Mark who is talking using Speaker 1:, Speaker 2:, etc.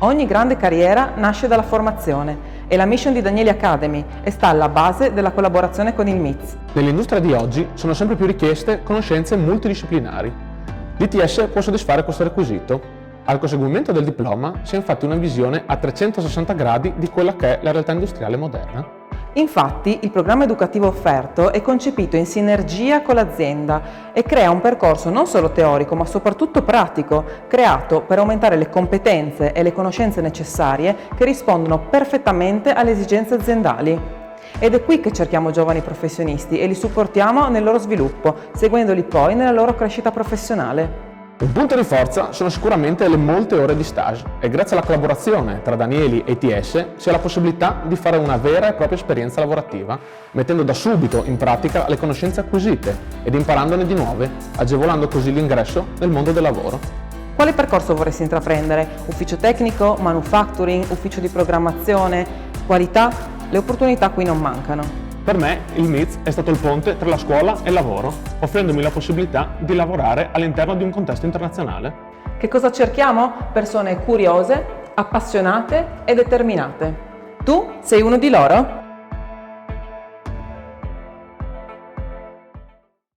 Speaker 1: Ogni grande carriera nasce dalla formazione e la mission di Danieli Academy e sta alla base della collaborazione con il MIZ.
Speaker 2: Nell'industria di oggi sono sempre più richieste conoscenze multidisciplinari. L'ITS può soddisfare questo requisito. Al conseguimento del diploma si ha infatti una visione a 360 gradi di quella che è la realtà industriale moderna.
Speaker 1: Infatti, il programma educativo offerto è concepito in sinergia con l'azienda e crea un percorso non solo teorico, ma soprattutto pratico, creato per aumentare le competenze e le conoscenze necessarie che rispondono perfettamente alle esigenze aziendali. Ed è qui che cerchiamo giovani professionisti e li supportiamo nel loro sviluppo, seguendoli poi nella loro crescita professionale.
Speaker 2: Un punto di forza sono sicuramente le molte ore di stage e grazie alla collaborazione tra Danieli e ITS si ha la possibilità di fare una vera e propria esperienza lavorativa, mettendo da subito in pratica le conoscenze acquisite ed imparandone di nuove, agevolando così l'ingresso nel mondo del lavoro.
Speaker 1: Quale percorso vorresti intraprendere? Ufficio tecnico, manufacturing, ufficio di programmazione, qualità? Le opportunità qui non mancano.
Speaker 2: Per me il MIZ è stato il ponte tra la scuola e il lavoro, offrendomi la possibilità di lavorare all'interno di un contesto internazionale.
Speaker 1: Che cosa cerchiamo? Persone curiose, appassionate e determinate. Tu sei uno di loro?